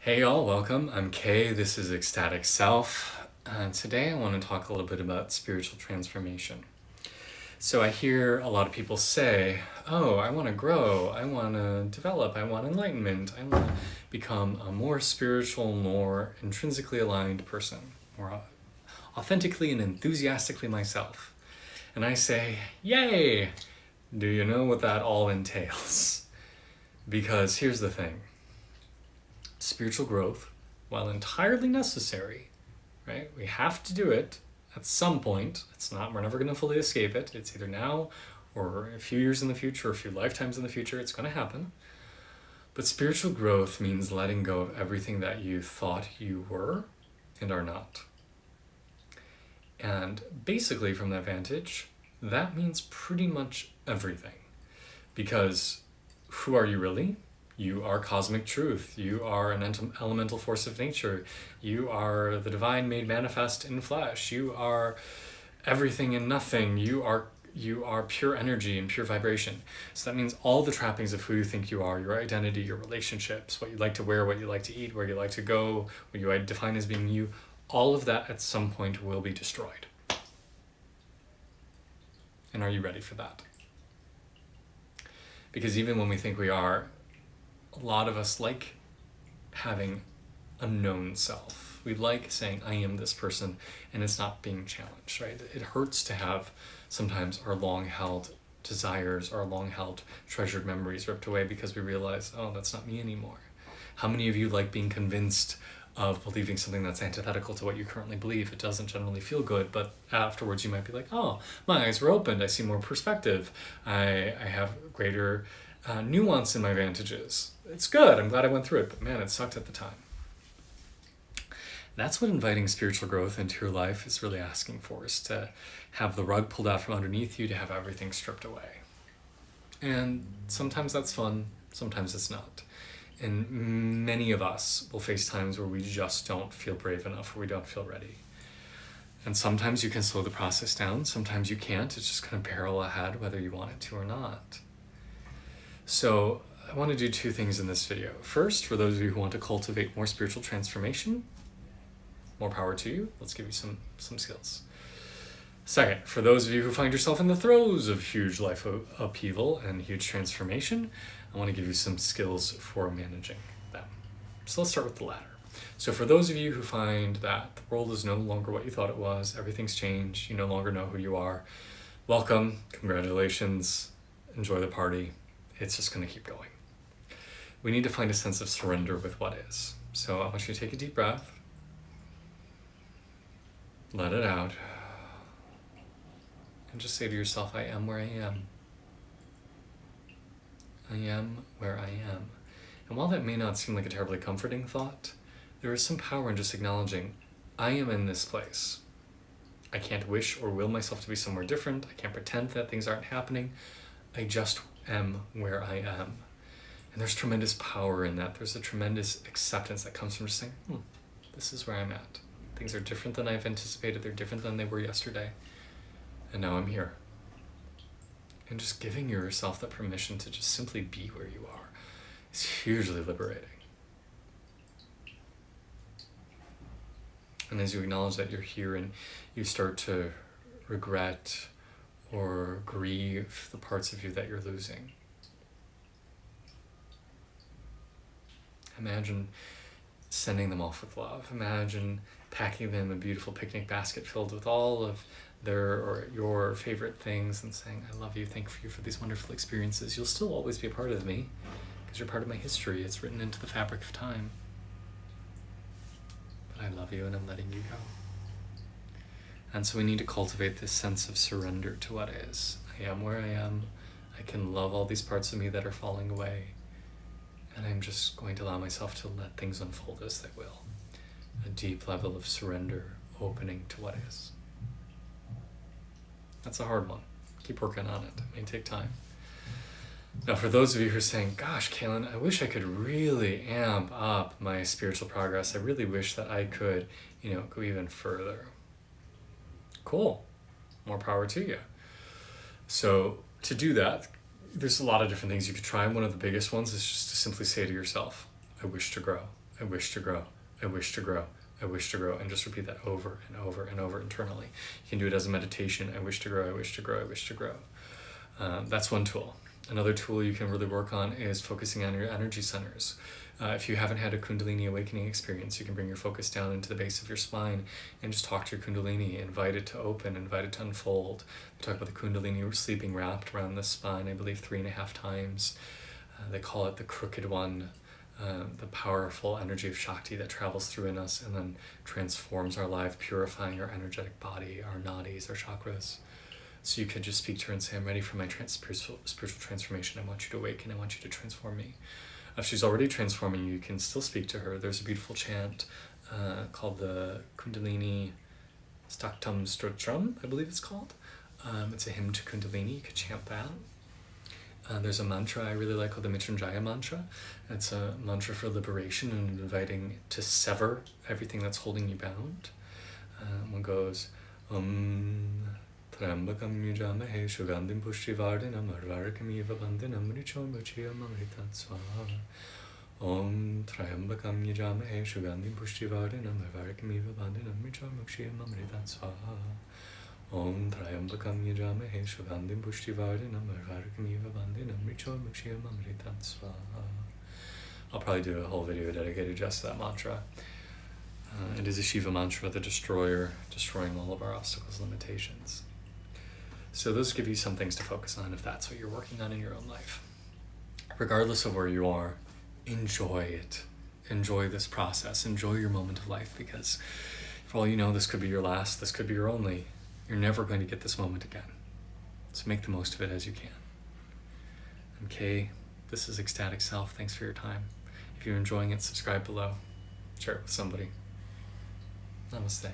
Hey y'all, welcome. I'm Kay. This is Ecstatic Self. Today I want to talk a little bit about spiritual transformation. So I hear a lot of people say, oh, I want to grow, I want to develop, I want enlightenment, I want to become a more spiritual, more intrinsically aligned person, more authentically and enthusiastically myself. And I say, yay! Do you know what that all entails? Because here's the thing. Spiritual growth, while entirely necessary, right? We have to do it at some point. We're never going to fully escape it. It's either now or a few years in the future, or a few lifetimes in the future. It's going to happen. But spiritual growth means letting go of everything that you thought you were and are not. And basically, from that vantage, that means pretty much everything. Because who are you really? You are cosmic truth. You are an elemental force of nature. You are the divine made manifest in flesh. You are everything and nothing. You are pure energy and pure vibration. So that means all the trappings of who you think you are, your identity, your relationships, what you like to wear, what you like to eat, where you like to go, what you define as being you, all of that at some point will be destroyed. And are you ready for that? Because even when we think we are, a lot of us like having a known self. We like saying, I am this person, and it's not being challenged, right? It hurts to have sometimes our long-held desires, our long-held treasured memories ripped away because we realize, oh, that's not me anymore. How many of you like being convinced of believing something that's antithetical to what you currently believe? It doesn't generally feel good, but afterwards you might be like, oh, my eyes were opened, I see more perspective, I have greater nuance in my vantages. It's good, I'm glad I went through it, but man, it sucked at the time. That's what inviting spiritual growth into your life is really asking for, is to have the rug pulled out from underneath you, to have everything stripped away. And sometimes that's fun, sometimes it's not. And many of us will face times where we just don't feel brave enough, or we don't feel ready. And sometimes you can slow the process down, sometimes you can't. It's just going to barrel ahead whether you want it to or not. So I want to do two things in this video. First, for those of you who want to cultivate more spiritual transformation, more power to you. Let's give you some skills. Second, for those of you who find yourself in the throes of huge life upheaval and huge transformation, I want to give you some skills for managing them. So let's start with the latter. So for those of you who find that the world is no longer what you thought it was, everything's changed, you no longer know who you are, welcome, congratulations, enjoy the party. It's just going to keep going. We need to find a sense of surrender with what is. So I want you to take a deep breath. Let it out. And just say to yourself, I am where I am. I am where I am. And while that may not seem like a terribly comforting thought, there is some power in just acknowledging, I am in this place. I can't wish or will myself to be somewhere different. I can't pretend that things aren't happening. I just am where I am. And there's tremendous power in that. There's a tremendous acceptance that comes from just saying, this is where I'm at. Things are different than I've anticipated. They're different than they were yesterday. And now I'm here. And just giving yourself that permission to just simply be where you are is hugely liberating. And as you acknowledge that you're here and you start to regret or grieve the parts of you that you're losing, imagine sending them off with love. Imagine packing them a beautiful picnic basket filled with all of their or your favorite things and saying, I love you, thank you for these wonderful experiences. You'll still always be a part of me because you're part of my history. It's written into the fabric of time. But I love you and I'm letting you go. And so we need to cultivate this sense of surrender to what is. I am where I am. I can love all these parts of me that are falling away. And I'm just going to allow myself to let things unfold as they will. A deep level of surrender, opening to what is. That's a hard one. Keep working on it. It may take time. Now, for those of you who are saying, gosh, Kaylin, I wish I could really amp up my spiritual progress. I really wish that I could, go even further. Cool. More power to you. So to do that, there's a lot of different things you could try. One of the biggest ones is just to simply say to yourself, I wish to grow. I wish to grow, I wish to grow, I wish to grow, and just repeat that over and over and over internally. You can do it as a meditation. I wish to grow, I wish to grow, I wish to grow. That's one tool. Another tool you can really work on is focusing on your energy centers. If you haven't had a Kundalini awakening experience, you can bring your focus down into the base of your spine and just talk to your Kundalini, invite it to open, invite it to unfold. We talk about the Kundalini sleeping wrapped around the spine, I believe 3.5 times. They call it the crooked one, the powerful energy of Shakti that travels through in us and then transforms our life, purifying our energetic body, our nadis, our chakras. So you could just speak to her and say, I'm ready for my spiritual transformation. I want you to awaken. I want you to transform me. If she's already transforming you, you can still speak to her. There's a beautiful chant called the Kundalini Staktam Stotram, I believe it's called. It's a hymn to Kundalini. You could chant that. There's a mantra I really like called the Mrityunjaya mantra. It's a mantra for liberation and inviting to sever everything that's holding you bound. One goes, Trambakam yujamahe sugandhim pushtivardhanam arvarakamiva bandhanam mrichomachiyam amritat swaha. Om Trambakam yujamahe sugandhim pushtivardhanam arvarakamiva bandhanam mrichomachiyam amritat swaha. Om Trambakam yujamahe sugandhim pushtivardhanam arvarakamiva bandhanam mrichomachiyam amritat swaha. I'll probably do a whole video dedicated just to that mantra. It is a Shiva mantra, the destroyer, destroying all of our obstacles and limitations. So those give you some things to focus on if that's what you're working on in your own life. Regardless of where you are, enjoy it. Enjoy this process. Enjoy your moment of life, because for all you know, this could be your last, this could be your only. You're never going to get this moment again. So make the most of it as you can. I'm Kay. This is Ecstatic Self. Thanks for your time. If you're enjoying it, subscribe below. Share it with somebody. Namaste.